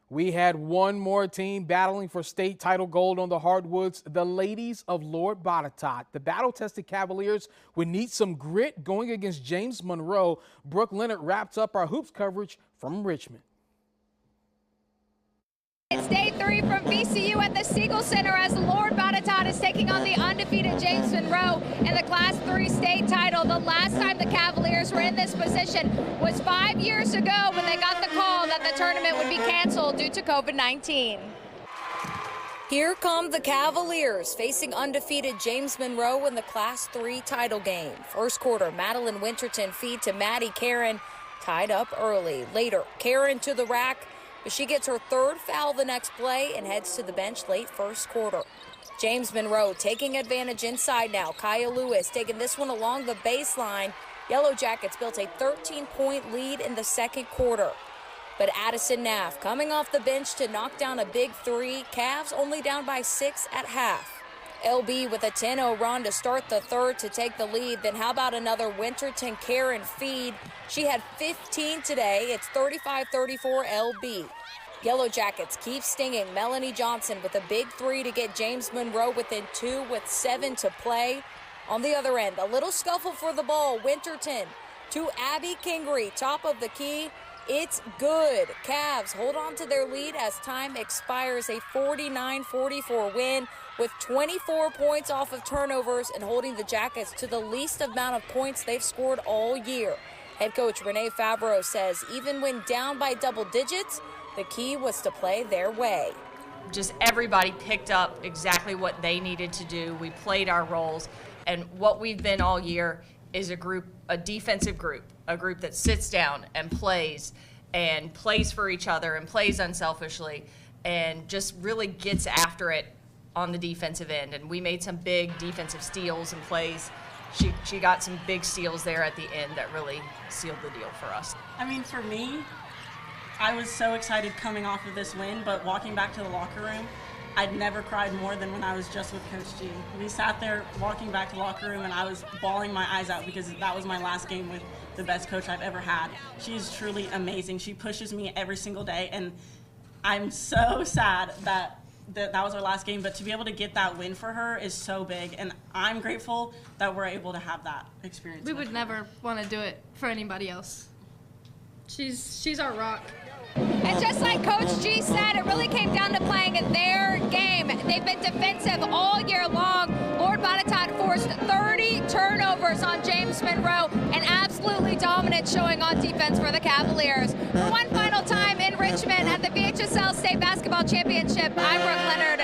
We had one more team battling for state title gold on the hardwoods, the ladies of Lord Botetourt. The battle-tested Cavaliers would need some grit going against James Monroe. Brooke Leonard wraps up our hoops coverage from Richmond. It's day 3 from VCU at the Siegel Center as Lord Botetourt is taking on the undefeated James Monroe in the Class 3 state title. The last time the Cavaliers were in this position was 5 years ago when they got the call that the tournament would be canceled due to COVID-19. Here come the Cavaliers facing undefeated James Monroe in the Class 3 title game. First quarter, Madeline Winterton feed to Maddie Karen, tied up early. Later, Karen to the rack. She gets her third foul the next play and heads to the bench late first quarter. James Monroe taking advantage inside now. Kaya Lewis taking this one along the baseline. Yellow Jackets built a 13-point lead in the second quarter. But Addison Naff coming off the bench to knock down a big three. Cavs only down by 6 at half. LB with a 10-0 run to start the third to take the lead. Then how about another Winterton Karen feed? She had 15 today. It's 35-34 LB. Yellow Jackets keep stinging. Melanie Johnson with a big three to get James Monroe within 2 with 7 to play. On the other end, a little scuffle for the ball. Winterton to Abby Kingery, top of the key. It's good. Cavs hold on to their lead as time expires. A 49-44 win with 24 points off of turnovers and holding the Jackets to the least amount of points they've scored all year. Head coach Renee Favreau says even when down by double digits, the key was to play their way. Just everybody picked up exactly what they needed to do. We played our roles, and what we've been all year is a defensive group, a group that sits down and plays for each other and plays unselfishly and just really gets after it on the defensive end. And we made some big defensive steals and plays. She got some big steals there at the end that really sealed the deal for us. I mean, for me, I was so excited coming off of this win, but walking back to the locker room, I'd never cried more than when I was just with Coach G. We sat there walking back to the locker room and I was bawling my eyes out because that was my last game with the best coach I've ever had. She's truly amazing. She pushes me every single day, and I'm so sad that was our last game, but to be able to get that win for her is so big, and I'm grateful that we're able to have that experience. We would never want to do it for anybody else. She's our rock. And just like Coach G said, it really came down to playing their game. They've been defensive all year long. Lord Botetourt forced 30 turnovers on James Monroe, an absolutely dominant showing on defense for the Cavaliers. For one final time in Richmond at the VHSL State Basketball Championship, I'm Brooke Leonard.